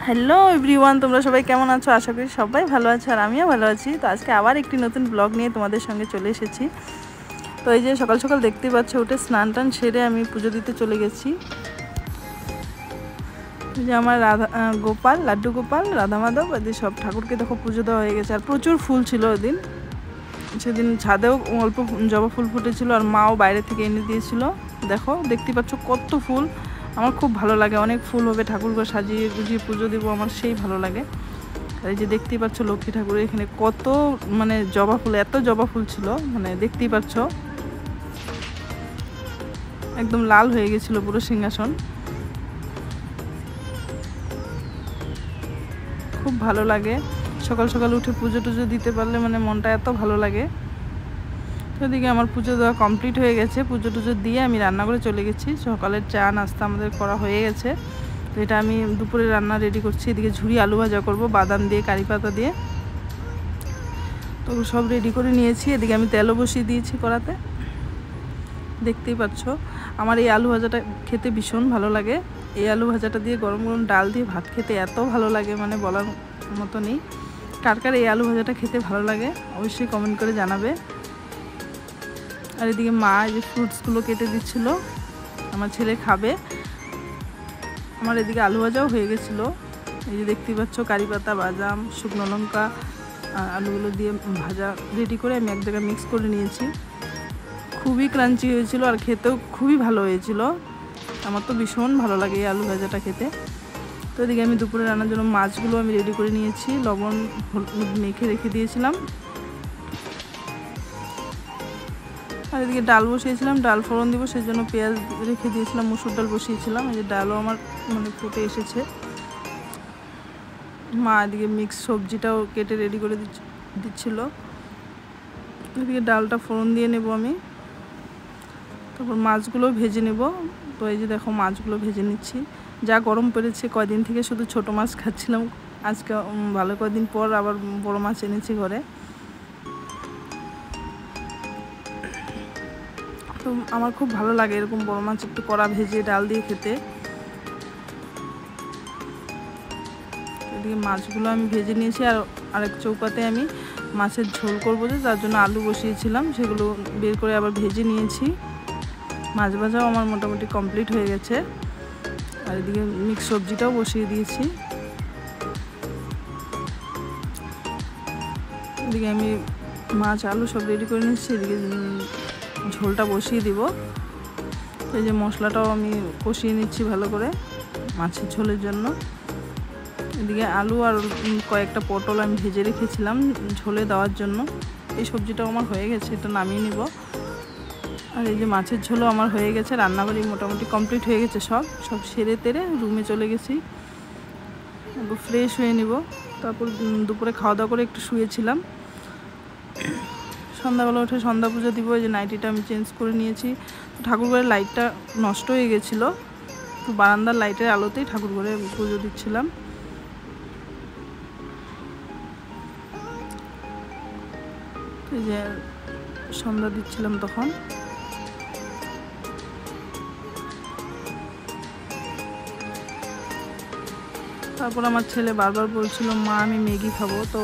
Hello everyone, তোমরা সবাই কেমন আছো? আশা করি সবাই ভালো আছো আর আমিও ভালো আছি। তো আজকে আবার একটি নতুন ব্লগ নিয়ে তোমাদের সঙ্গে চলে এসেছি। তো এই যে সকাল সকাল দেখতে পাচ্ছ, উঠে স্নান টান সেরে আমি পুজো দিতে চলে গেছি। যে আমার গোপাল, লাড্ডু গোপাল, রাধা মাধব এদের সব ঠাকুরকে দেখো পুজো দেওয়া হয়ে গেছে। আর প্রচুর ফুল ছিল সেদিন ছাদেও অল্প জবা ফুল ফুটেছিল আর মাও বাইরে থেকে এনে দিয়েছিল। দেখো দেখতে পাচ্ছ কত ফুল। আমার খুব ভালো লাগে, অনেক ফুল হবে, ঠাকুরকে সাজিয়ে গুজিয়ে পুজো দেবো, আমার সেই ভালো লাগে। এই যে দেখতেই পাচ্ছ লক্ষ্মী ঠাকুরের এখানে কত জবা ফুল, এত জবা ফুল ছিল, দেখতেই পাচ্ছ একদম লাল হয়ে গেছিল পুরো সিংহাসন। খুব ভালো লাগে সকাল সকাল উঠে পুজো টুজো দিতে পারলে, মনটা এত ভালো লাগে। ওদিকে আমার পুজো দেওয়া কমপ্লিট হয়ে গেছে। পুজো টুজো দিয়ে আমি রান্না করে চলে গেছি। সকালের চা নাস্তা আমাদের করা হয়ে গেছে। তো এটা আমি দুপুরে রান্না রেডি করছি। এদিকে ঝুরি আলু ভাজা করব বাদাম দিয়ে, কারি পাতা দিয়ে। তো সব রেডি করে নিয়েছি। এদিকে আমি তেলও বসিয়ে দিয়েছি কড়াতে। দেখতেই পাচ্ছ আমার এই আলু ভাজাটা খেতে ভীষণ ভালো লাগে। এই আলু ভাজাটা দিয়ে গরম গরম ডাল দিয়ে ভাত খেতে এত ভালো লাগে, বলার মতো নেই। কার কার এই আলু ভাজাটা খেতে ভালো লাগে অবশ্যই কমেন্ট করে জানাবে। আর এদিকে মা এই যে ফ্রুটসগুলো কেটে দিচ্ছিল, আমার ছেলে খাবে। আমার এদিকে আলু ভাজাও হয়ে গেছিলো। এই যে দেখতেই পাচ্ছ কারি পাতা, বাদাম, শুকনো লঙ্কা, আলুগুলো দিয়ে ভাজা রেডি করে আমি এক জায়গায় মিক্স করে নিয়েছি। খুবই ক্রাঞ্চি হয়েছিল আর খেতেও খুবই ভালো হয়েছিল। আমার তো ভীষণ ভালো লাগে এই আলু ভাজাটা খেতে। তো এদিকে আমি দুপুরে রান্নার জন্য মাছগুলো আমি রেডি করে নিয়েছি, লবণ হলুদ মেখে রেখে দিয়েছিলাম। আর এদিকে ডাল বসিয়েছিলাম, ডাল ফোড়ন দিব সেই জন্য পেঁয়াজ রেখে দিয়েছিলাম, মুসুর ডাল বসিয়েছিলাম। এই যে ডালও আমার ফুটে এসেছে। মা এদিকে মিক্স সবজিটাও কেটে রেডি করে দিচ্ছিল। এদিকে ডালটা ফোড়ন দিয়ে নেব আমি, তারপর মাছগুলো ভেজে নেব। তো এই যে দেখো মাছগুলো ভেজে নিচ্ছি। যা গরম পড়েছে, কয়দিন থেকে শুধু ছোট মাছ খাচ্ছিলাম, আজকে ভালো কয়দিন পর আবার বড় মাছ এনেছি ঘরে। তো আমার খুব ভালো লাগে এরকম বড় মাছ একটু কড়া ভেজে ডাল দিয়ে খেতে। এদিকে মাছগুলো আমি ভেজে নিয়েছি আর আরেক চৌকাতে আমি মাছের ঝোল করবো, যে তার জন্য আলু বসিয়েছিলাম, সেগুলো বের করে আবার ভেজে নিয়েছি। মাছ ভাজাও আমার মোটামুটি কমপ্লিট হয়ে গেছে। আর এদিকে মিক্স সবজিটাও বসিয়ে দিয়েছি। এদিকে আমি মাছ আলু সব রেডি করে নিচ্ছি। এদিকে ঝোলটা বসিয়ে দিব। এই যে মশলাটাও আমি কষিয়ে নিচ্ছি ভালো করে মাছের ঝোলের জন্য। এদিকে আলু আর কয়েকটা পটল আমি ভেজে রেখেছিলাম ঝোলে দেওয়ার জন্য। এই সবজিটাও আমার হয়ে গেছে, এটা নামিয়ে নিব। আর এই যে মাছের ঝোলও আমার হয়ে গেছে, রান্নাবাড়ি মোটামুটি কমপ্লিট হয়ে গেছে। সব সেরে তেরে রুমে চলে গেছি, ফ্রেশ হয়ে নিব। তারপর দুপুরে খাওয়া দাওয়া করে একটু শুয়েছিলাম। সন্ধ্যাবেলা উঠে সন্ধ্যা পুজো দিব। এই যে নাইটিটা আমি চেঞ্জ করে নিয়েছি। ঠাকুরঘরের লাইটটা নষ্ট হয়ে গেছিলো, তো বারান্দার লাইটের আলোতেই ঠাকুরঘরে পুজো দিচ্ছিলাম। এই যে সন্ধ্যা দিচ্ছিলাম তখন। তারপর আমার ছেলে বারবার বলছিল, মা আমি ম্যাগি খাবো, তো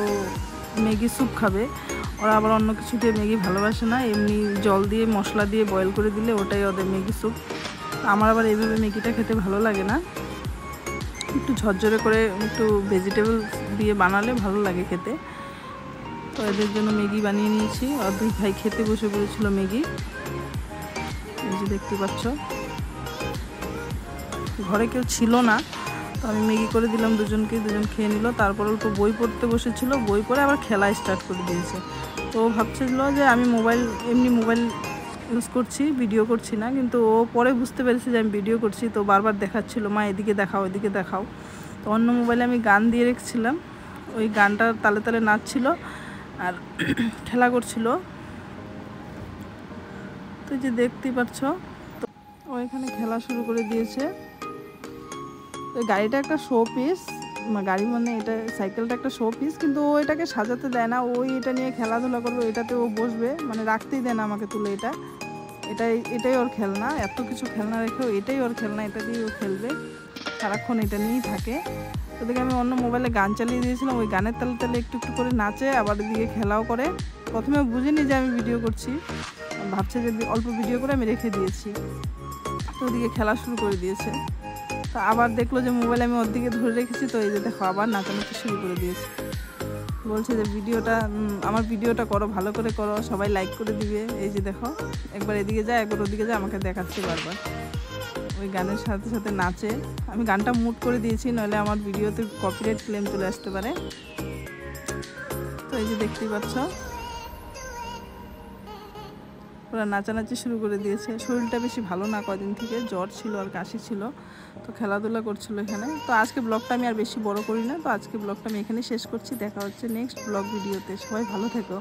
ম্যাগি স্যুপ খাবে। ওরা আবার অন্য কিছু দিয়ে ম্যাগি ভালোবাসে না, এমনি জল দিয়ে মশলা দিয়ে বয়েল করে দিলে ওটাই ওদের ম্যাগি স্যুপ। আমার আবার এইভাবে ম্যাগিটা খেতে ভালো লাগে না, একটু ঝরঝরে করে একটু ভেজিটেবল দিয়ে বানালে ভালো লাগে খেতে। তো এদের জন্য ম্যাগি বানিয়ে নিয়েছি। আর দুই ভাই খেতে বসে পড়েছিল ম্যাগি। এই যে দেখতে পাচ্ছ ঘরে কেউ ছিল না, তো আমি ম্যাগি করে দিলাম দুজনকে, দুজন খেয়ে নিল। তারপর অল্প বই পড়তে বসেছিল, বই পড়ে আবার খেলা স্টার্ট করে দিয়েছে। তো ভাবছিল যে আমি এমনি মোবাইল ইউজ করছি, ভিডিও করছি না, কিন্তু ও পরে বুঝতে পেরেছে যে আমি ভিডিও করছি। তো বারবার দেখাচ্ছিল, মা এদিকে দেখাও, এদিকে দেখাও। তো অন্য মোবাইলে আমি গান দিয়ে রেখেছিলাম, ওই গানটার তালে তালে নাচছিল আর খেলা করছিল। তো যে দেখতেই পাচ্ছ, তো ও এখানে খেলা শুরু করে দিয়েছে। তো গাড়িটা একটা শো পিস, গাড়ি এটা সাইকেলটা একটা শো পিস, কিন্তু ও এটাকে সাজাতে দেয় না। ওই এটা নিয়ে খেলাধুলা করবে, এটাতে ও বসবে, রাখতেই দেয় না আমাকে তুলে। এটাই ওর খেলনা। এত কিছু খেলনা রেখেও এটাই ওর খেলনা, এটা দিয়ে ও খেলবে, সারাক্ষণ এটা নিয়েই থাকে। ওদিকে আমি অন্য মোবাইলে গান চালিয়ে দিয়েছিলাম, ওই গানের তালে তালে একটু একটু করে নাচে, আবার এদিকে খেলাও করে। প্রথমে বুঝিনি যে আমি ভিডিও করছি, ভাবছে যে অল্প ভিডিও করে আমি রেখে দিয়েছি। তো ওদিকে খেলা শুরু করে দিয়েছে। তো আবার দেখলো যে মোবাইল আমি ওর দিকে ধরে রেখেছি, তো এই যে দেখো আবার নাচানাচি শুরু করে দিয়েছে। বলছে যে আমার ভিডিওটা করো, ভালো করে করো, সবাই লাইক করে দিবে। এই যে দেখো একবার এদিকে যায় একবার ওদিকে যায়, আমাকে দেখাচ্ছে বারবার। ওই গানের সাথে সাথে নাচে। আমি গানটা মুট করে দিয়েছি, নইলে আমার ভিডিওতে কপিরাইট ক্লেম চলে আসতে পারে। তো এই যে দেখতেই পাচ্ছ ওরা নাচানাচি শুরু করে দিয়েছে। শরীরটা বেশি ভালো না, কদিন থেকে জ্বর ছিল আর কাশি ছিল, তো খেলাধুলা করছিল এখানে। তো আজকে ব্লগটা আমি আর বেশি বড় করি না, তো আজকে ব্লগটা আমি এখানেই শেষ করছি। দেখা হচ্ছে নেক্সট ব্লগ ভিডিওতে। সবাই ভালো থেকো।